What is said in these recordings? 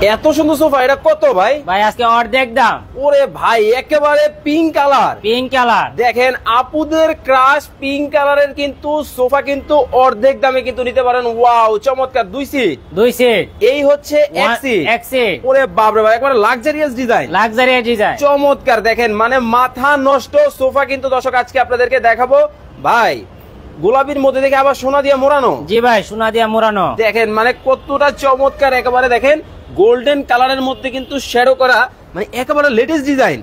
এত সুন্দর সোফা, এটা কত ভাই? ভাই আজকে অর্ধেক দাম। ওরে ভাই একেবারে পিঙ্ক কালার, পিঙ্ক কালার দেখেন আপুদের ক্রাশ পিঙ্ক কালারের কিন্তু সোফা কিন্তু অর্ধেক দামে কিন্তু নিতে পারেন। ওয়াও চমৎকার, দুই সিট এই হচ্ছে এক সিট। ওরে বাপরে ভাই একেবারে লাক্সারিয়াস ডিজাইন, চমৎকার। দেখেন মানে মাথা নষ্ট সোফা কিন্তু দর্শক আজকে আপনাদেরকে দেখাবো। ভাই গোলাপির মধ্যে দেখে আবার সোনা দিয়ে মোড়ানো। জি ভাই সোনা দিয়ে মোড়ানো, দেখেন মানে কতটা চমৎকার। একেবারে দেখেন গোল্ডেন কালারের মধ্যে কিন্তু শ্যাডো করা, মানে একেবারে লেটেস্ট ডিজাইন।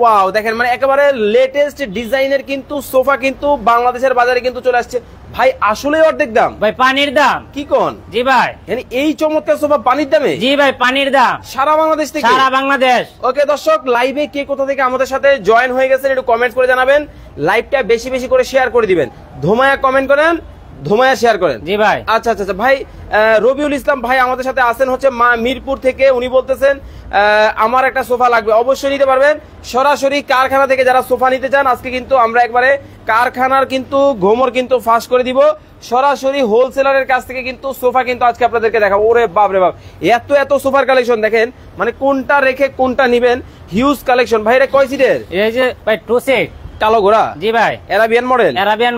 ওয়াও দেখেন মানে একেবারে লেটেস্ট ডিজাইনের কিন্তু সোফা কিন্তু বাংলাদেশের বাজারে কিন্তু চলে আসছে। ভাই আসলে অর্ধেক দাম ভাই, পানির দাম। কি কোন? জি ভাই, মানে এই চমৎকার সোফা পানির দামে? জি ভাই পানির দাম, সারা বাংলাদেশ থেকে। সারা বাংলাদেশ। ওকে দর্শক, লাইভে কে কোথা থেকে আমাদের সাথে জয়েন হয়ে গেছেন একটু কমেন্ট করে জানাবেন। লাইভটা বেশি বেশি করে শেয়ার করে দিবেন। ধোমায়া কমেন্ট করেন, ধোমায়া শেয়ার করেন। জি ভাই। আচ্ছা আচ্ছা আচ্ছা ভাই, রবিউল ইসলাম ভাই আমাদের সাথে আছেন হচ্ছে মিরপুর থেকে। উনি বলতেছেন আমার একটা সোফা লাগবে। অবশ্যই নিতে পারবেন, সরাসরি কারখানা থেকে যারা সোফা নিতে চান আজকে কিন্তু আমরা একবারে কারখানার কিন্তু ঘোমর কিন্তু ফাঁস করে দিব। সরাসরি হোলসেলারের কাছ থেকে কিন্তু সোফা কিন্তু আজকে আপনাদেরকে দেখাবো। ওরে বাপ রে বাপ, এত এত সোফার কালেকশন দেখেন, মানে কোনটা রেখে কোনটা নিবেন, হিউজ কালেকশন। ভাই এটা কয় সিটের? এই যে ভাই 2 সিট কালো ঘোড়া। জি ভাই, অ্যারাবিয়ান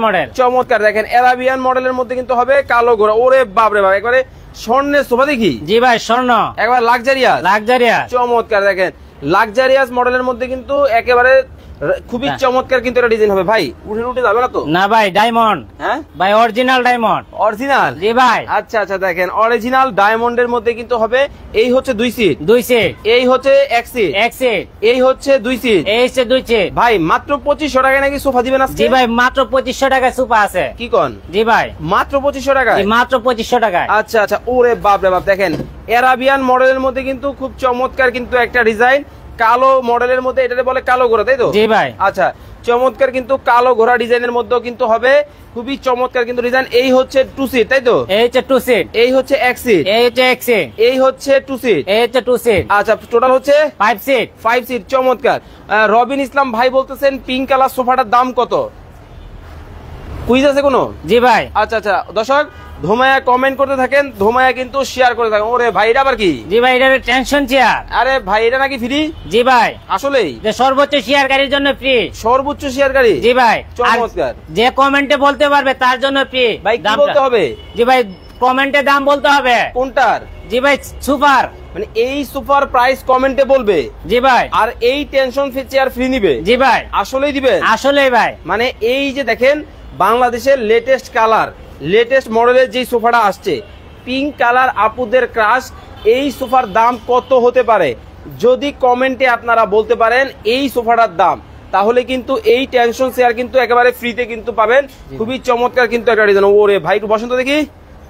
মডেল, চমৎকার। দেখেন অ্যারাবিয়ান মডেলের মধ্যে কিন্তু হবে কালো ঘোড়া। ওরে বাপ রে বাপ, একবারে স্বর্ণের সোফা দেখি। জি ভাই স্বর্ণ, একবার লাক্সারিয়াস, চমৎকার। দেখেন লাক্সারিয়াস মডেলের মধ্যে কিন্তু একেবারে খুবই চমৎকার কিন্তু এটা ডিজাইন হবে। ভাই উঠে যাবে না তো? না ভাই, ডায়মন্ড। হ্যাঁ ভাই, অরিজিনাল ডায়মন্ড। অরিজিনাল? জি ভাই। আচ্ছা আচ্ছা, দেখেন অরিজিনাল ডায়মন্ডের মধ্যে কিন্তু হবে। এই হচ্ছে 2 সিট, এই হচ্ছে 1 সিট, এই হচ্ছে 2 সিট, এই হচ্ছে 2 সিট। ভাই মাত্র 2500 টাকায় নাকি সোফা দিবেন আজকে? জি ভাই মাত্র 2500 টাকায় সোফা আছে। কি কোন? জি ভাই মাত্র 2500 টাকায়? মাত্র 2500 টাকায়। আচ্ছা আচ্ছা, ওরে বাপ রে বাপ। দেখেন অ্যারাবিয়ান মডেলের মধ্যে কিন্তু খুব চমৎকার কিন্তু একটা ডিজাইন। কালো মডেলের মধ্যে এটাকে বলে কালো ঘোড়া, তাই তো? জি ভাই। আচ্ছা চমৎকার কিন্তু কালো ঘোড়া ডিজাইনের মধ্যেও কিন্তু হবে, খুবই চমৎকার কিন্তু ডিজাইন। এই হচ্ছে 2 সিট, তাই তো? এই হচ্ছে 2 সিট, এই হচ্ছে 1 সিট, এই হচ্ছে 1 সিট, এই হচ্ছে 2 সিট, এই হচ্ছে 2 সিট। আচ্ছা টোটাল হচ্ছে 5 সিট, চমৎকার। রবিন ইসলাম ভাই বলতেছেন পিঙ্ক কালার সোফাটার দাম কত? কুইজ আছে কোনো? জি ভাই। আচ্ছা আচ্ছা দর্শক, ধোমায়া কমেন্ট করতে থাকেন, ধোমায়া কিন্তু শেয়ার করে থাকেন। ওরে ভাই এটা আবার কি? জি ভাই, এটা টেনশন চেয়ার। আরে ভাই এটা নাকি ফ্রি? জি ভাই আসলেই? যে সর্বোচ্চ শেয়ারকারীর জন্য ফ্রি। সর্বোচ্চ শেয়ারকারী? জি ভাই, চমৎকার। যে কমেন্টে বলতে পারবে তার জন্য ফ্রি। ভাই কি বলতে হবে? জি ভাই কমেন্টে দাম বলতে হবে। কোনটার? জি ভাই সুপার, মানে এই সুপার প্রাইস কমেন্টে বলবে। জি ভাই। আর এই টেনশন ফ্রি চেয়ার ফ্রি নিবে? জি ভাই। আসলেই দিবেন? আসলেই ভাই। মানে এই যে দেখেন বাংলাদেশের লেটেস্ট কালার, লেটেস্ট মডেলের যে সোফাটা আসছে পিঙ্ক কালার, আপুদের ক্রাশ, এই সোফার দাম কত হতে পারে যদি কমেন্টে আপনারা বলতে পারেন এই সোফাটার দাম, তাহলে কিন্তু এই টেনশন চেয়ার কিন্তু একেবারে ফ্রিতে কিন্তু পাবেন। খুবই চমৎকার কিন্তু একটা ডিজাইন। ওরে ভাই একটু বসন্ত দেখি।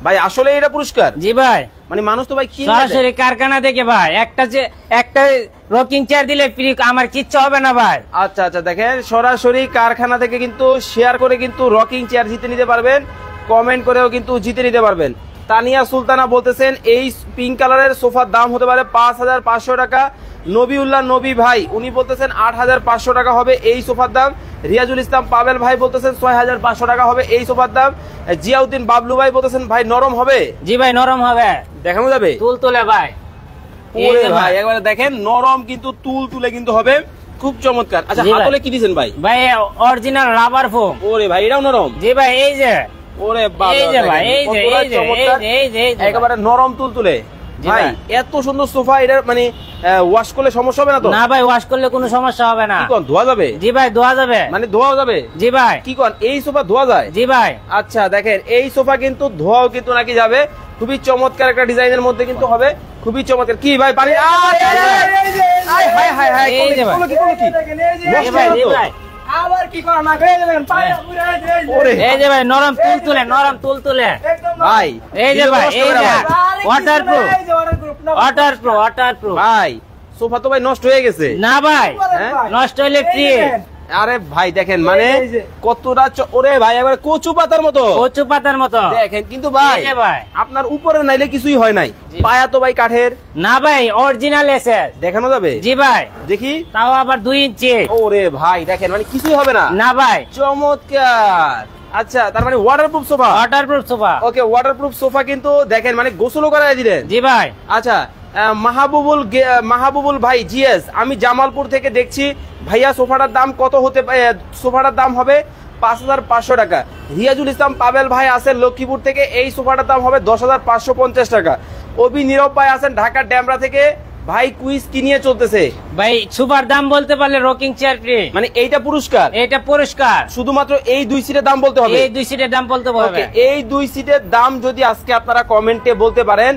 ভাই আসলে এটা পুরস্কার? জি ভাই। মানে মানুষ তো ভাই কি সরাসরি কারখানা থেকে ভাই একটা রকিং চেয়ার দিলে ফ্রি, আমার কিচ্ছু হবে না ভাই। আচ্ছা আচ্ছা, দেখেন সরাসরি কারখানা থেকে কিন্তু শেয়ার করে কিন্তু রকিং চেয়ার জিতে নিতে পারবেন, কমেন্ট করেও কিন্তু জিতে নিতে পারবেন। তানিয়া সুলতানা বলতেছেন এই পিঙ্ক কালারের সোফার দাম হতে পারে 5500 টাকা। নবিউল্লাহ নবী ভাই উনি বলতেছেন 8500 টাকা হবে এই সোফার দাম। রিয়াজুল ইসলাম পাবেল ভাই বলতেছেন 6500 টাকা হবে এই সোফার দাম। জিয়াউদ্দিন বাবলু ভাই বলতেছেন ভাই নরম হবে? জি ভাই নরম হবে, দেখানো যাবে? তুলতুলে ভাই। ওরে ভাই একবারে দেখেন নরম কিন্তু তুলতুলে কিন্তু হবে, খুব চমৎকার। আচ্ছা হাতলে কি দিবেন ভাই? ভাই অরিজিনাল রাবার ফোম। ওরে ভাই এটাও নরম? জি ভাই। এই যে ওরে বাবা, এই যে ভাই, এই যে একেবারে নরম তুলতুলে। ভাই এত সুন্দর সোফা, এটা মানে ওয়াশ করলে সমস্যা হবে না তো? না ভাই, ওয়াশ করলে কোনো সমস্যা হবে না। কি কোন ধোয়া যাবে? জি ভাই ধোয়া যাবে। মানে ধোয়া যাবে? জি ভাই। কি কোন এই সোফা ধোয়া যায়? জি ভাই। আচ্ছা দেখেন এই সোফা কিন্তু ধোয়াও কিন্তু নাকি যাবে, খুবই চমৎকার একটা ডিজাইনের মধ্যে কিন্তু হবে, খুবই চমৎকার। কি ভাই পানি? আবার কি করা না করে দেবেন পায়রা পুরা এই যে ভাই নরম তুলতুলে ভাই। এই যে ভাই, এই যে ওয়াটারপ্রুফ ভাই সোফা তো ভাই নষ্ট হয়ে গেছে। না ভাই, নষ্ট হইলে ফ্রি। আরে ভাই দেখেন মানে কতটা, ওরে ভাই একবারে কচু পাতার মতো দেখেন। কিন্তু ভাই আপনার উপরে নাইলে কিছুই হয় নাই, পায়া তো ভাই কাঠের। না ভাই অরিজিনাল এসে দেখানো যাবে? জি ভাই দেখি, তাও আবার 2 ইঞ্চি। ওরে ভাই দেখেন মানে কিছুই হবে না? না ভাই। চমৎকার। আচ্ছা তার মানে ওয়াটারপ্রুফ সোফা? ওকে ওয়াটারপ্রুফ সোফা কিন্তু দেখেন মানে গোসলও করায় দিলেন? জি ভাই। আচ্ছা মাহবুবুল ভাই জিএস, আমি জামালপুর থেকে দেখছি ভাইয়া সোফাটার দাম কত হতে সোফাটার দাম হবে 5,500 টাকা। রিয়াজুল ইসলাম পাবেল ভাই আছেন লক্ষ্মীপুর থেকে, এই সোফাটার দাম হবে 10,550 টাকা। অবি নীরব ভাই আছেন ঢাকার ড্যামরা থেকে, ভাই কুইজ কি নিয়ে চলতেছে ভাই? সুপার দাম বলতে পারলে রকিং চেয়ার ফ্রি, মানে এইটা পুরস্কার, এটা পুরস্কার। শুধুমাত্র এই 2 সিটের দাম বলতে হবে, এই 2 সিটের দাম বলতে হবে। ওকে, এই 2 সিটের দাম যদি আজকে আপনারা কমেন্টে বলতে পারেন,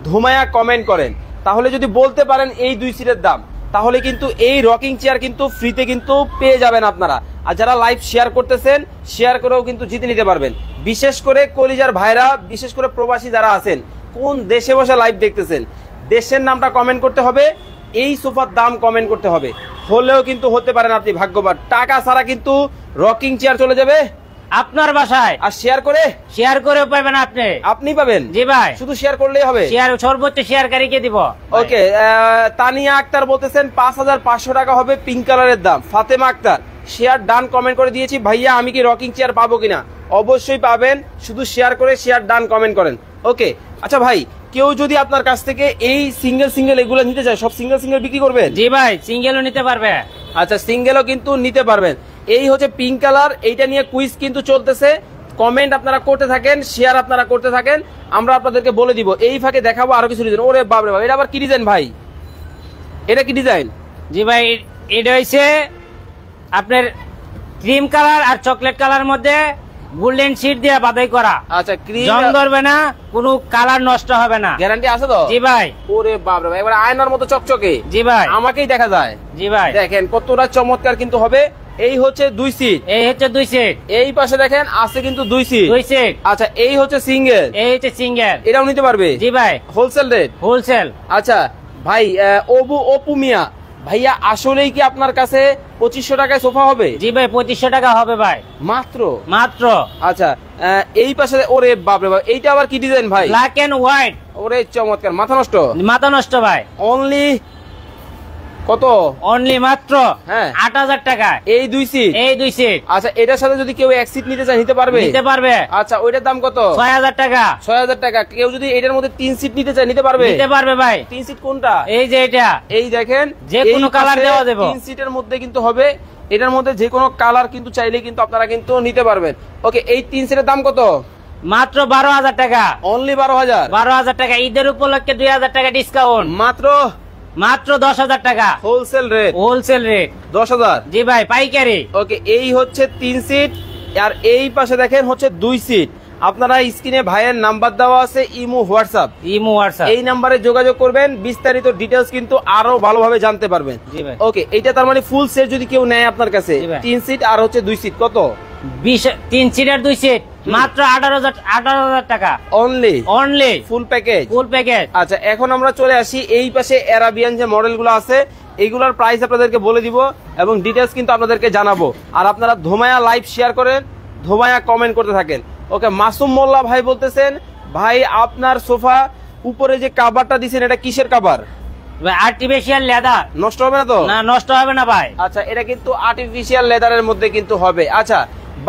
ধুমায়া কমেন্ট করেন, তাহলে যদি বলতে পারেন এই 2 সিটের দাম, তাহলে কিন্তু এই রকিং চেয়ার কিন্তু ফ্রিতে কিন্তু পেয়ে যাবেন আপনারা। আর যারা লাইভ শেয়ার করতেছেন, শেয়ার করেও কিন্তু জিতে নিতে পারবেন। বিশেষ করে কলিজার ভাইরা, বিশেষ করে প্রবাসী যারা আছেন, কোন দেশে বসে লাইভ দেখতেছেন, দেশের নামটা কমেন্ট করতে হবে, এই সোফার দাম কমেন্ট করতে হবে, হলেও কিন্তু হতে পারেন আপনি ভাগ্যবান। টাকা ছাড়া কিন্তু রকিং চেয়ার চলে যাবে আপনার বাসায়, আর শেয়ার করে পাবেন আপনি পাবেন। জি ভাই, শুধু শেয়ার করলেই হবে, শেয়ার সর্বোচ্চ শেয়ারকারীকে দিব। ওকে, তানিয়া আক্তার বলতেছেন 5,500 টাকা হবে পিঙ্ক কালারের দাম। Fatema Akter share done comment করে দিয়েছি, ভাইয়া আমি কি রকিং চেয়ার পাবো কিনা? অবশ্যই পাবেন, শুধু শেয়ার ডান কমেন্ট করেন। ওকে, আচ্ছা ভাই, কেউ যদি আপনার কাছ থেকে এই সিঙ্গেল এগুলো নিতে চায়, সব সিঙ্গেল বিক্রি করবেন? জি ভাই, সিঙ্গেলও নিতে পারবে। আচ্ছা, সিঙ্গেলও কিন্তু নিতে পারবেন। এই হচ্ছে পিঙ্ক কালার, এইটা নিয়ে কুইজ কিন্তু চলতেছে। কমেন্ট আপনারা করতে থাকেন, শেয়ার আপনারা করতে থাকেন, আমরা আপনাদেরকে বলে দিব। এই ফাঁকে দেখাবো আরো কিছু ডিজাইন। ওরে বাপরে বাপ, এটা আবার কি ডিজাইন ভাই? এটা কি ডিজাইন? জি ভাই, এটা হইছে আপনার ক্রিম কালার আর চকলেট কালার মধ্যে গোল্ডেন শীট দিয়ে বাধাই করা। আচ্ছা, ক্রিম জং ধরবে না, কোনো কালার নষ্ট হবে না, গ্যারান্টি আছে তো? জি ভাই। ওরে বাপরে ভাই, এবার আয়নার মতো চকচকে। জি ভাই, আমাকেই দেখা যায়। জি ভাই, দেখেন কতটা চমৎকার কিন্তু হবে। এই হচ্ছে 2 সিট, এই হচ্ছে 2 সিট, এই পাশে দেখেন আছে কিন্তু 2 সিট। আচ্ছা, এই হচ্ছে সিঙ্গেল, এই হচ্ছে সিঙ্গেল, এটাও নিতে পারবে? জি ভাই, হোলসেল রেট। হোলসেল। আচ্ছা ভাই, অপু মিয়া ভাইয়া, আসলেই কি আপনার কাছে 2500 টাকায় সোফা হবে? জি ভাই, 2500 টাকা হবে ভাই, মাত্র। আচ্ছা, এই পাশে, ওরে বাপরে বাপ, এইটা আবার কি ডিজাইন ভাই? Black and white. ওরে চমৎকার, মাথা নষ্ট ভাই। অনলি কত? অনলি মাত্র 8,000 টাকা এই 2 সিট, আচ্ছা, এটার সাথে যদি কেউ 1 সিট নিতে চায় নিতে পারবে? আচ্ছা, ওইটার দাম কত? 6,000 টাকা। 6,000 টাকা। কেউ যদি এটার মধ্যে 3 সিট নিতে চায় নিতে পারবে ভাই। 3 সিট কোনটা? এই যে এটা, এই দেখেন, যে কোনো কালার দেওয়া দেব। 3 সিটের মধ্যে কিন্তু হবে, এটার মধ্যে যে কোনো কালার কিন্তু চাইলে কিন্তু আপনারা কিন্তু নিতে পারবেন। ওকে, এই 3 সিটের দাম কত? মাত্র 12,000 টাকা। অনলি 12,000 টাকা। ঈদের উপলক্ষে 2,000 টাকা ডিসকাউন্ট। মাত্র 10,000 টাকা। Wholesale rate 10,000। জি ভাই, পাইকারি। ওকে, এই হচ্ছে 3 সিট, আর এই পাশে দেখেন হচ্ছে 2 সিট। আপনারা স্ক্রিনে ভাইয়ের নাম্বার দেওয়া আছে, ইমো হোয়াটসঅ্যাপ, এই নাম্বারে যোগাযোগ করবেন, বিস্তারিত ডিটেলস কিন্তু আরো ভালোভাবে জানতে পারবেন। ওকে, এইটা তার মানে ফুল সেট যদি কেউ নেয় আপনার কাছে, 3 সিট আর হচ্ছে 2 সিট, কত? 3 সিট আর 2 সিট মাত্র 18,000 টাকা। Only full package. আচ্ছা, এখন আমরা চলে আসি এই পাশে অ্যারাবিয়ান যে মডেলগুলো আছে, এইগুলোর প্রাইস আপনাদেরকে বলে দিব এবং ডিটেলস কিন্তু আপনাদেরকে জানাবো। আর আপনারা ধোমায়া লাইভ শেয়ার করেন, ধোমায়া কমেন্ট করতে থাকেন। ওকে, মাসুম মোল্লা ভাই বলতেছেন, ভাই আপনার সোফা উপরে যে কাভারটা দিছেন, এটা কিসের কাভার? Artificial leather. নষ্ট হবে না তো? না, নষ্ট হবে না ভাই। আচ্ছা, এটা কিন্তু আর্টিফিশিয়াল লেদারের মধ্যে কিন্তু হবে। আচ্ছা,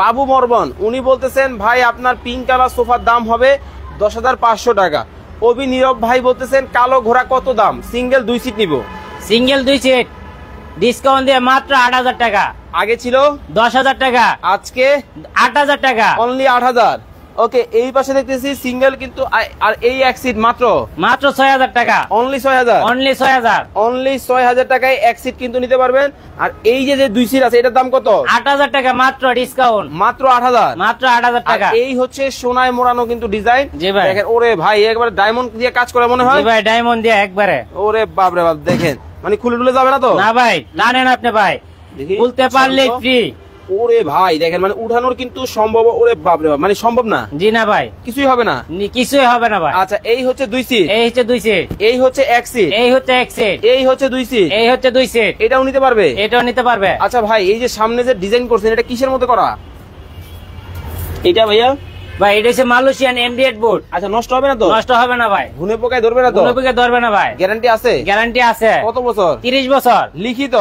বাবু মরবন উনি বলতেছেন, ভাই আপনার পিঙ্ক কালার সোফার দাম হবে 10,500 টাকা। অবি নীরব ভাই বলতেছেন, কালো ঘোড়া কত দাম? সিঙ্গেল 2 সিট নিব। সিঙ্গেল 2 সিট ডিসকাউন্ট দিয়ে মাত্র 8,000 টাকা। আগে ছিল 10,000 টাকা, আজকে 8,000 টাকা। অনলি 8,000। ওকে, এই পাশে দেখতেছি সিঙ্গেল কিন্তু, আর এই 1 সিট মাত্র 6,000 টাকা। অনলি 6,000 টাকায় 1 সিট কিন্তু নিতে পারবেন। আর এই যে 2 সিট আছে, এটার দাম কত? 8,000 টাকা মাত্র, ডিসকাউন্ট মাত্র 8,000 টাকা। এই হচ্ছে সোনায় মোড়ানো কিন্তু ডিজাইন। দেখেন, ওরে ভাই, একবারে ডায়মন্ড দিয়ে কাজ করে মনে হয়। ভাই, ডায়মন্ড দিয়ে একবারে। ওরে বাপরে বাপ, দেখেন, মানে খুলে যাবে না তো? না ভাই, জানেন আপনি ভাই, খুলতে পারলে ফ্রি। ওরে ভাই, দেখেন, মানে উঠানোর কিন্তু সম্ভব। ওরে বাপরে বাপ, মানে সম্ভব না? জি না ভাই, কিছুই হবে না, ভাই। আচ্ছা, এই হচ্ছে 2 সিট, এই হচ্ছে 1 সিট, এই হচ্ছে 1 সিট, এই হচ্ছে 2 সিট, এই হচ্ছে 2 সিট। এটাও নিতে পারবে? আচ্ছা ভাই, এই যে সামনে যে ডিজাইন করছেন, এটা কিসের মধ্যে করা? এটা ভাইয়া ভাই, এটা হচ্ছে মালয়েশিয়ান এমডিএড বোর্ড। আচ্ছা, নষ্ট হবে না তো? নষ্ট হবে না ভাই। ঘুনে পোকায় ধরবে না তো? ঘুনে পোকায় ধরবে না ভাই। গ্যারান্টি আছে? গ্যারান্টি আছে। কত বছর? 30 বছর। লিখিত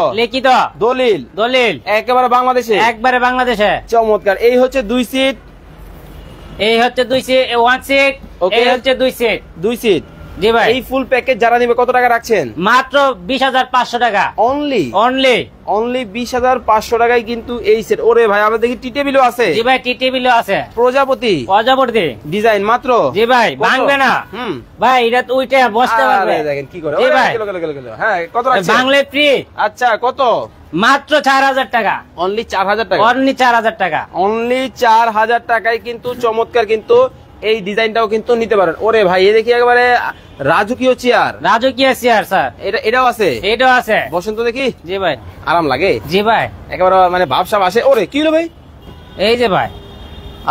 দলিল একেবারে বাংলাদেশে? একবারে বাংলাদেশে। চমৎকার। এই হচ্ছে 2 সিট, এই হচ্ছে 2 সিট, 1 সিট, এই হচ্ছে 2 সিট। জি ভাই। এই ফুল প্যাকেজ যারা নিবে কত টাকা রাখছেন? মাত্র 20,500 টাকা অনলি অনলি 20,500 টাকায় কিন্তু এই সেট। ওরে ভাই আমরা দেখি টি টেবিলও আছে। জি ভাই, টি টেবিলও আছে, প্রজাপতি ডিজাইন মাত্র। জি ভাই, ভাঙবে না ভাই, এটা তো উইটা বসতে পারবে। দেখেন কি করে। জি ভাই, হ্যাঁ কত রাখছেন? বাংলা ফ্রি। আচ্ছা কত? মাত্র 4,000 টাকা অনলি 4,000 টাকা। অনলি 4,000 টাকা। অনলি 4,000 টাকায় কিন্তু চমৎকার কিন্তু এই ডিজাইনটাও কিন্তু নিতে পারেন। ওরে ভাই এই দেখি একেবারে রাজকীয় চেয়ার। রাজকীয় চেয়ার স্যার, এটাও আছে? এটাও আছে। বসন্ত দেখি। জি ভাই, আরাম লাগে? জি ভাই, একেবারে মানে ভাবসাব আসে। ওরে কি হলো ভাই? এই যে ভাই,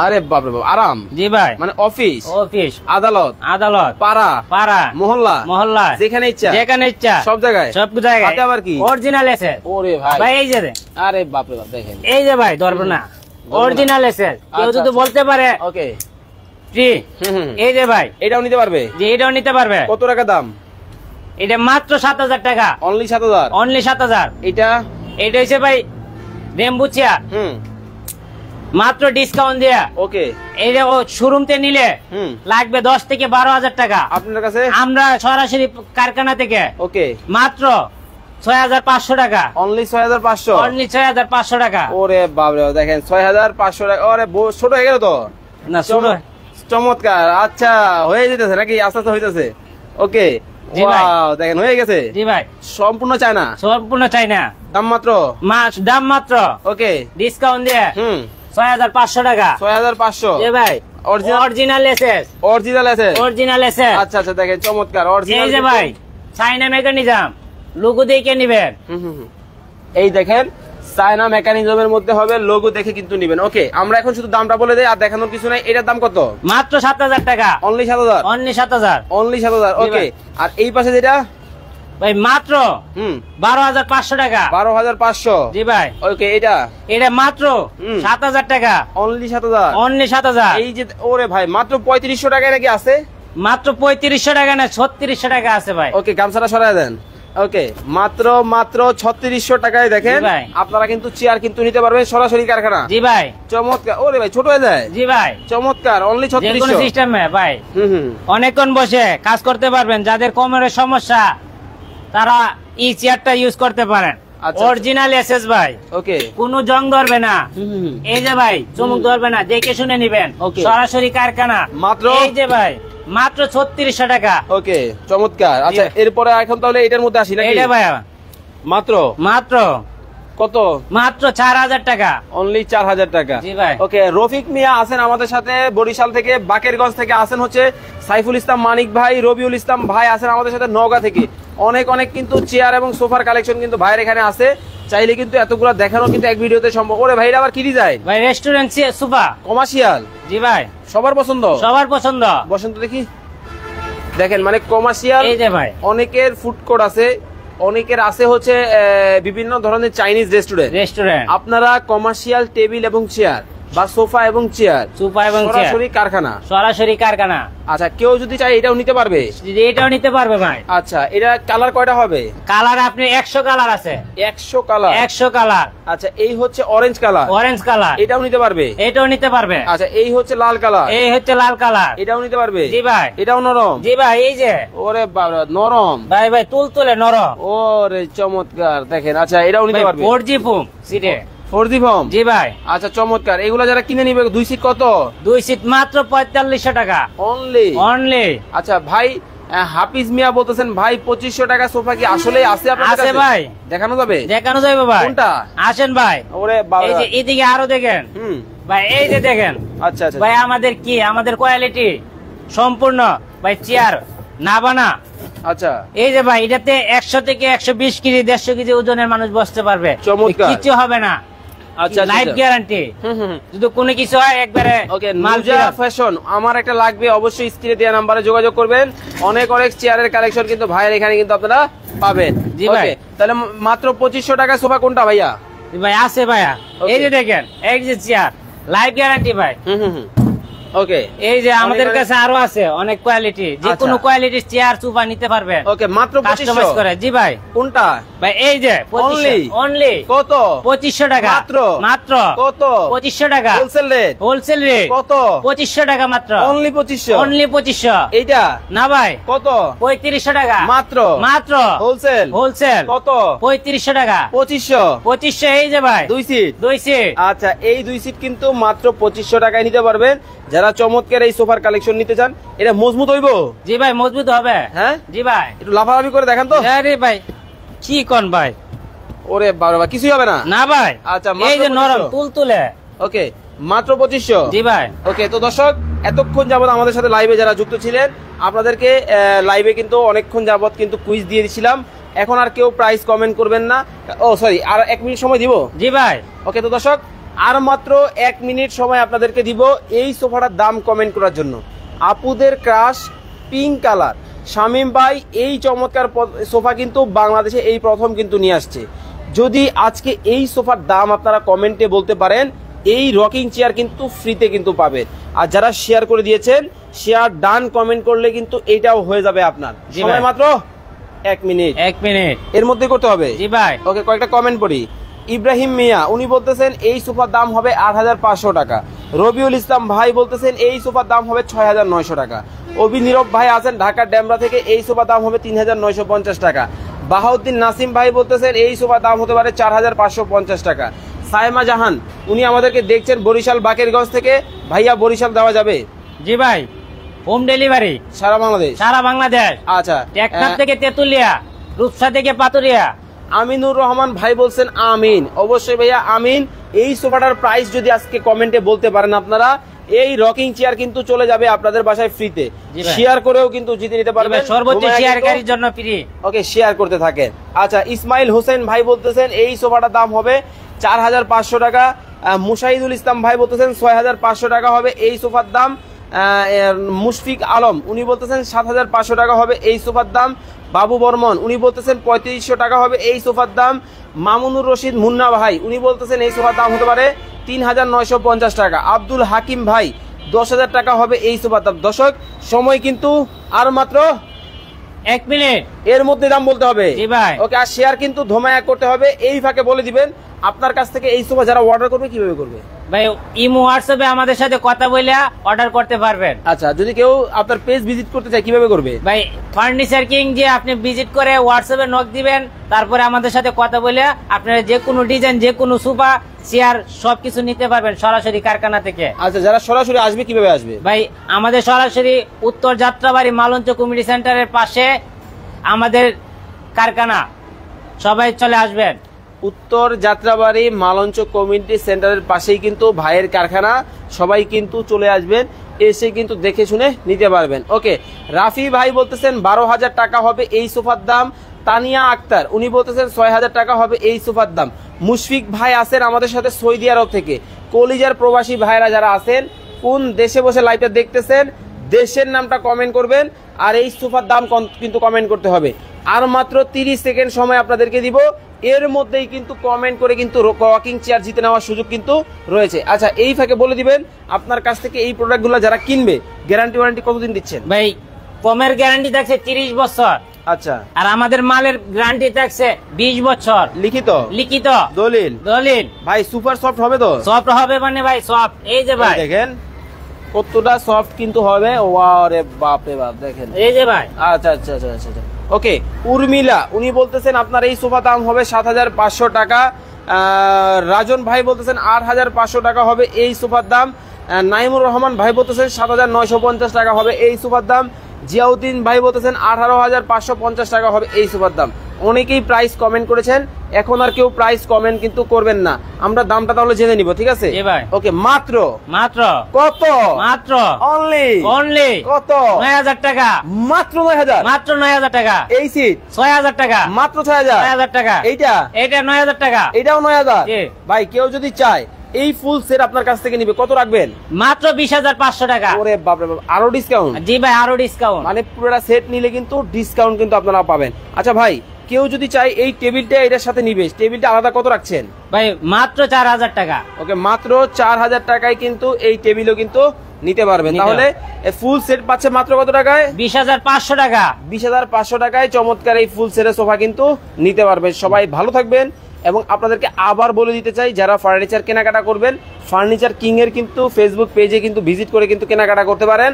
আরে বাপরে বাপ, আরাম। জি ভাই, মানে অফিস অফিস, আদালত আদালত, পাড়া পাড়া, মহল্লা মহল্লা, যেখানে ইচ্ছা যেখানে ইচ্ছা সব জায়গায়। সব জায়গায়। হাতে আবার কি? অরিজিনাল এসে। ওরে ভাই ভাই এই যে, আরে বাপরে বাপ দেখেন। এই যে ভাই, ধরবো না, অরিজিনাল এসে। কেউ আচ্ছা, যদি বলতে পারে ওকে ফ্রি, এই যে ভাই, এটাও নিতে পারবে? যে এটাও নিতে পারবে। কত টাকা দাম? এটা মাত্র 7,000 টাকা। অনলি 7,000। অনলি 7,000। এটা এটা হচ্ছে ভাই রেম্বু চেয়ার, মাত্র ডিসকাউন্ট দেয়া। ওকে এই যে শোরুম তে নিলে লাগবে 10 থেকে 12,000 টাকা। আপনার কাছে আমরা সরাসরি কারখানা থেকে ওকে মাত্র 6,500 টাকা। অনলি 6,500। অনলি 6,500 টাকা। ওরে বাপরে বাপ, দেখেন 6,500 টাকা। ওরে ছোট হয়ে গেল তো না ছোট। চমৎকার। আচ্ছা হয়ে যেতেছে নাকি? আস্তে আস্তে হইতেছে। ওকে জি ভাই, দেখেন হয়ে গেছে। জি ভাই, সম্পূর্ণ চায় না? সম্পূর্ণ চাই না। দাম মাত্র দাম মাত্র ওকে ডিসকাউন্ট দিয়ে 6,500 টাকা। 6,500। জি ভাই, অরিজিনাল এসএস। অরিজিনাল আছে? Original SS. আচ্ছা আচ্ছা দেখেন চমৎকার অরিজিনাল। এই যে ভাই, চাইনা মেকানিজম, লোগো দেখে নিবেন। এই দেখেন চায়না মেকানিজমের মধ্যে হবে, লোগো দেখে কিন্তু নিবেন। ওকে আমরা এখন শুধু দামটা বলে দেই, আর দেখানোর কিছু নাই। এটার দাম কত? মাত্র 7,000 টাকা। অনলি 7,000। অনলি 7,000। অনলি 7,000। ওকে আর এই পাশে যেটা ভাই মাত্র 12,500 টাকা। 12,500। জি ভাই। ওকে এটা এটা মাত্র 7,000 টাকা। অনলি 7,000। অনলি 7,000। এই যে ওরে ভাই মাত্র 3500 টাকায় নাকি আছে? মাত্র 3500 টাকা না, 3600 টাকা আছে ভাই। ওকে গামছাটা সরায় দেন। ওকে মাত্র 3600 টাকায় দেখেন আপনারা কিন্তু চেয়ার কিন্তু নিতে পারবেন সরাসরি কারখানা। জি ভাই, চমৎকার। ওরে ভাই ছোট হয়ে যায়। জি ভাই, চমৎকার। অনলি 3600 সিস্টেমে ভাই অনেকক্ষণ বসে কাজ করতে পারবেন। যাদের কোমরের সমস্যা তারা এই চেয়ারটা ইউজ করতে পারেন। অরিজিনাল এসএস ভাই। ওকে কোনো জং ধরবে না। এই যে ভাই, চমক ধরবে না, দেখে শুনে নিবেন। সরাসরি কারখানা। মাত্র এই যে ভাই, মাত্র 3600 টাকা। ওকে চমৎকার। আচ্ছা এরপরে এখন তাহলে এটার মধ্যে আসি নাকি? এটা ভাই মাত্র মাত্র কত? মাত্র 4,000 টাকা। অনলি 4,000 টাকা। জি ভাই। ওকে রফিক মিয়া আছেন আমাদের সাথে বরিশাল থেকে, বাকেরগঞ্জ থেকে আছেন হচ্ছে সাইফুল ইসলাম মানিক ভাই, রবিউল ইসলাম ভাই আছেন আমাদের সাথে নওগাঁ থেকে। অনেক অনেক কিন্তু চেয়ার এবং সোফার কালেকশন কিন্তু ভাইয়ের এখানে আছে। চাইলে কিন্তু এতগুলো দেখানো কিন্তু এক ভিডিওতে সম্ভব। ওরে ভাই আবার কি ডিজাইন? ভাই রেস্টুরেন্ট সোফা, কমার্শিয়াল। জি ভাই, সবার পছন্দ। সবার পছন্দ। বসন্ত দেখি দেখেন মানে কমার্শিয়াল। এই যে ভাই, অনেকের ফুড কোর্ট আছে, অনেকের আছে হচ্ছে বিভিন্ন ধরনের চাইনিজ রেস্টুরেন্ট। আপনারা কমার্শিয়াল টেবিল এবং চেয়ার বা সোফা এবং চেয়ার, সোফা এবং সরাসরি কারখানা। সরাসরি কারখানা। আচ্ছা কেউ যদি চায় এটাও নিতে পারবে? এটাও নিতে পারবে ভাই। আচ্ছা এটা কালার কয়টা হবে? কালার আপনি 100 কালার আছে। 100 কালার? 100 কালার। আচ্ছা এই হচ্ছে অরেঞ্জ কালার। Orange colour. এটাও নিতে পারবে? এটাও নিতে পারবে। আচ্ছা এই হচ্ছে লাল কালার। এই হচ্ছে লাল কালার। এটাও নিতে পারবে? জি ভাই। এটাও নরম? জি ভাই। এই যে ওরে বাবা নরম ভাই, ভাই তুলতুলে নরম। ওরে চমৎকার দেখেন। আচ্ছা এটাও নিতে পারবে? 4G ফোম সিটে। 4G foam? জি ভাই। আচ্ছা চমৎকার। এগুলা যারা কিনে নিবে 2 সিট কত? 2 সিট মাত্র 4500 টাকা। অনলি? অনলি। আচ্ছা ভাই হাফিজ মিয়া বলতেছেন ভাই 2500 টাকা সোফা কি আসলে আছে আপনাদের কাছে? আছে ভাই। দেখানো যাবে? দেখানো যাবে ভাই। কোনটা? আসেন ভাই। ওরে বাবা এই যে এদিকে আরো দেখেন ভাই, এই যে দেখেন। আচ্ছা আচ্ছা ভাই আমাদের কি, আমাদের কোয়ালিটি সম্পূর্ণ ভাই, চেয়ার না বানা। আচ্ছা এই যে ভাই, এটাতে 100 থেকে 120 কেজি 150 কেজি ওজনের মানুষ বসতে পারবে। কিছু হবে না। আচ্ছা লাইফ গ্যারান্টি। যদি কোনো কিছু হয় একবারে। ওকে নুজা ফ্যাশন আমার একটা লাগবে, অবশ্যই স্ক্রিনে দেওয়া নম্বরে যোগাযোগ করবেন। অনেক অনেক চেয়ারের কালেকশন কিন্তু ভাইয়ের এখানে কিন্তু আপনারা পাবেন। জি ভাই। তাহলে মাত্র 2500 টাকা সোফা কোনটা ভাইয়া? ভাই আছে ভাইয়া, এই যে দেখেন, এই যে চেয়ার লাইফ গ্যারান্টি ভাই। ওকে, এই যে আমাদের কাছে আরো আছে অনেক কোয়ালিটি, যে কোনো কোয়ালিটির চেয়ার সোফা নিতে পারবেন। ওকে, মাত্র 2500 করে। জি ভাই। কোনটা ভাই? এই যে অনলি কত? 2500 টাকা মাত্র। মাত্র কত? 2500 টাকা হোলসেল রেট। হোলসেল রেট কত? 2500 টাকা মাত্র। অনলি 2500। অনলি 2500। এইটা না ভাই, কত? 3500 টাকা মাত্র। মাত্র হোলসেল। হোলসেল কত? 3500 টাকা। 2500। 2500। এই যে ভাই, 2 সিট। 2 সিট। আচ্ছা, এই 2 সিট কিন্তু মাত্র 2500 টাকায় নিতে পারবেন। যারা চমৎকার এই সোফার কালেকশন নিতে চান, এটা মজবুত হইবো? জি ভাই, মজবুত হবে। হ্যাঁ জি ভাই। একটু লাফালাফি করে দেখেন তো। আরে ভাই কি কোন ভাই? ওরে বাবা, কিছুই হবে না? না ভাই। আচ্ছা, এই যে নরম তুলতুলে। ওকে, মাত্র 2500। জি ভাই। ওকে, তো দর্শক এতক্ষণ যাবত আমাদের সাথে লাইভে যারা যুক্ত ছিলেন, আপনাদেরকে লাইভে কিন্তু অনেকক্ষণ যাবত কিন্তু কুইজ দিয়ে দিছিলাম। এখন আর কেউ প্রাইস কমেন্ট করবেন না। ও সরি, আর 1 মিনিট সময় দিব। জি ভাই। ওকে, তো দর্শক আর মাত্র 1 মিনিট সময় আপনাদেরকে দিব এই সোফাটার দাম কমেন্ট করার জন্য। আপুদের ক্রাশ পিঙ্ক কালার, শামীম ভাই এই চমৎকার সোফা কিন্তু বাংলাদেশে এই প্রথম কিন্তু নিয়ে আসছে। যদি আজকে এই সোফার দাম আপনারা কমেন্টে বলতে পারেন, এই রকিং চেয়ার কিন্তু ফ্রিতে কিন্তু পাবেন। আর যারা শেয়ার করে দিয়েছেন, শেয়ার ডান কমেন্ট করলে কিন্তু এইটাও হয়ে যাবে আপনার। সময় মাত্র 1 মিনিট। 1 মিনিট এর মধ্যে করতে হবে। জি ভাই। ওকে, কয়েকটা কমেন্ট পড়ি। ইব্রাহিম মিয়া উনি বলতেছেন এই সোফার দাম হবে 8500 টাকা। রবিউল ইসলাম ভাই বলতেছেন এই সোফার দাম হবে 6900 টাকা। অভিনীরব ভাই আছেন ঢাকার ডেমরা থেকে, এই সোফার দাম হবে 3950 টাকা। বাহাউদ্দিন নাসিম ভাই বলতেছেন এই সোফার দাম হতে পারে 4550 টাকা। সাইমা জাহান উনি আমাদেরকে দেখছেন বরিশাল বাকেরগঞ্জ থেকে, ভাইয়া বরিশাল দেওয়া যাবে? জি ভাই, হোম ডেলিভারি সারা বাংলাদেশ। সারা বাংলাদেশ। আচ্ছা, টেকনাফ থেকে তেতুলিয়া, রূপসা থেকে পাতুরিয়া। আমিনুর রহমান ভাই বলছেন আমিন। অবশ্যই ভাইয়া আমিন। এই সোফাটার প্রাইস যদি আজকে কমেন্টে বলতে পারেন আপনারা, এই রকিং চেয়ার কিন্তু চলে যাবে আপনাদের বাসায় ফ্রিতে। শেয়ার করেও কিন্তু জিতে নিতে পারবেন, সর্বোচ্চ শেয়ারকারীর জন্য ফ্রি। ওকে, শেয়ার করতে থাকেন। আচ্ছা, ইসমাইল হোসেন ভাই বলতেছেন এই সোফাটার দাম হবে 4500 টাকা। মুশাহিদুল ইসলাম ভাই বলতেছেন 6500 টাকা হবে এই সোফার দাম। মুশফিক আলম উনি বলতেছেন 7500 টাকা হবে এই সোফার দাম। বাবু বর্মন উনি বলতেছেন 3500 টাকা হবে এই সোফার দাম। মামুনুর রশিদ মুন্না ভাই উনি বলতেছেন এই সোফার দাম হতে পারে 3950 টাকা। আব্দুল হাকিম ভাই 10000 টাকা হবে এই সোফার দাম। দর্শক সময় কিন্তু আর মাত্র 1 মিনিট, এর মধ্যে দাম বলতে হবে। জি ভাই। ওকে, আর শেয়ার কিন্তু ধমায়া করতে হবে। এই ফাঁকে বলে দিবেন আপনার কাছ থেকে এই সোফা যারা অর্ডার করবে কিভাবে করবে? ভাই ইমো হোয়াটসঅ্যাপে আমাদের সাথে কথা বলে অর্ডার করতে পারবেন। আচ্ছা, যদি কেউ আপনার পেজ ভিজিট করতে চায় কিভাবে করবে? ভাই ফার্নিচার কিং যে আপনি ভিজিট করে হোয়াটসঅ্যাপে নক দিবেন, তারপরে আমাদের সাথে কথা বলে আপনারা যে কোনো ডিজাইন, যে কোনো সোফা, চেয়ার সবকিছু নিতে পারবেন সরাসরি কারখানা থেকে। আচ্ছা, যারা সরাসরি আসবে কিভাবে আসবে? ভাই আমাদের সরাসরি উত্তর যাত্রাবাড়ি মালঞ্চ কমিউনিটি সেন্টারের পাশে আমাদের কারখানা, সবাই চলে আসবেন। উত্তর যাত্রাবাড়ি মালঞ্চ কমিউনিটি সেন্টারের পাশেই কিন্তু ভাইয়ের কারখানা, সবাই কিন্তু চলে আসবেন, এসে কিন্তু দেখে শুনে নিতে পারবেন। ওকে, রাফি ভাই বলতেছেন 12000 টাকা হবে এই সোফার দাম। তানিয়া আক্তার উনি বলতেছেন 6000 টাকা হবে এই সোফার দাম। মুশফিক ভাই আছেন আমাদের সাথে সৌদি আরব থেকে। কলিজার প্রবাসী ভাইরা যারা আছেন, কোন দেশে বসে লাইভটা দেখতেছেন, দেশের নামটা কমেন্ট করবেন, আর এই সোফার দাম কিন্তু কমেন্ট করতে হবে। আর মাত্র 30 সেকেন্ড সময় আপনাদেরকে দিব। এর মধ্যেই কিন্তু কমেন্ট করে কিন্তু রকিং চেয়ার জিতে নেওয়ার সুযোগ কিন্তু রয়েছে। আচ্ছা, এই ফাঁকে বলে দিবেন আপনার কাছ থেকে এই প্রোডাক্টগুলো যারা কিনবে গ্যারান্টি ওয়ারেন্টি কতদিন দিচ্ছেন? ভাই কমের গ্যারান্টি থাকছে 30 বছর। আচ্ছা, আর আমাদের মালের গ্যারান্টি থাকছে 20 বছর। লিখিত লিখিত দলিল। দলিল। ভাই সুপার সফট হবে তো? সফট হবে মানে ভাই সফট। এই যে ভাই দেখেন কতটা সফট কিন্তু হবে। ওয়াও রে বাপ রে বাপ, দেখেন এই যে ভাই। আচ্ছা আচ্ছা আচ্ছা আচ্ছা। ওকে, উর্মিলা উনি বলতেছেন আপনার এই সোফা দাম হবে 7500 টাকা। রাজন ভাই বলতেছেন 8500 টাকা হবে এই সোফার দাম। নাইমুর রহমান ভাই বলতেছেন 7950 টাকা হবে এই সোফার দাম। জিয়াউদ্দিন ভাই বলতেছেন 18550 টাকা হবে এই সোফার দাম। অনেকেই প্রাইস কমেন্ট করেছেন, এখন আর কেউ প্রাইস কমেন্ট কিন্তু করবেন না, আমরা দামটা তাহলে জেনে নিব, ঠিক আছে? ওকে, মাত্র মাত্র কত? মাত্র অনলি কত? 9000 টাকা। মাত্র 9000। মাত্র 9000 টাকা। এই সিট 6000 টাকা। মাত্র 6000। 6000 টাকা। এইটা 9000 টাকা। এটাও 9000। ভাই কেউ যদি চায় এই ফুল সেট আপনার কাছ থেকে নিবে, কত রাখবেন? মাত্র 20500 টাকা। ওরে বাপ রে বাপ, আরো ডিসকাউন্ট? জি ভাই, আরো ডিসকাউন্ট। মানে পুরোটা সেট নিলে কিন্তু ডিসকাউন্ট কিন্তু আপনারা পাবেন। আচ্ছা ভাই, কেউ যদি চায় এই টেবিলটা এটার সাথে নিবে, টেবিলটা আলাদা কত রাখছেন? ভাই মাত্র 4000 টাকা। ওকে, মাত্র 4000 টাকায় কিন্তু এই টেবিলও কিন্তু নিতে পারবেন। তাহলে ফুল সেট পাচ্ছে মাত্র কত টাকায়? 20,500 টাকা। 20,500 টাকায় চমৎকার এই ফুল সেটের সোফা কিন্তু নিতে পারবেন। সবাই ভালো থাকবেন। এবং আপনাদেরকে আবার বলে দিতে চাই, যারা ফার্নিচার কেনাকাটা করবেন, ফার্নিচার কিং এর কিন্তু ফেসবুক পেজে কিন্তু ভিজিট করে কিন্তু কেনাকাটা করতে পারেন,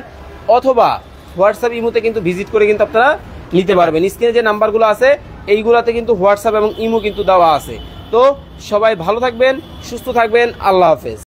অথবা হোয়াটসঅ্যাপ ইমোতে কিন্তু ভিজিট করে কিন্তু আপনারা নিতে পারবেন। স্ক্রিনে যে নাম্বারগুলো আছে এইগুলাতে কিন্তু হোয়াটসঅ্যাপ এবং ইমো কিন্তু দেওয়া আছে। তো সবাই ভালো থাকবেন, সুস্থ থাকবেন, আল্লাহ হাফেজ।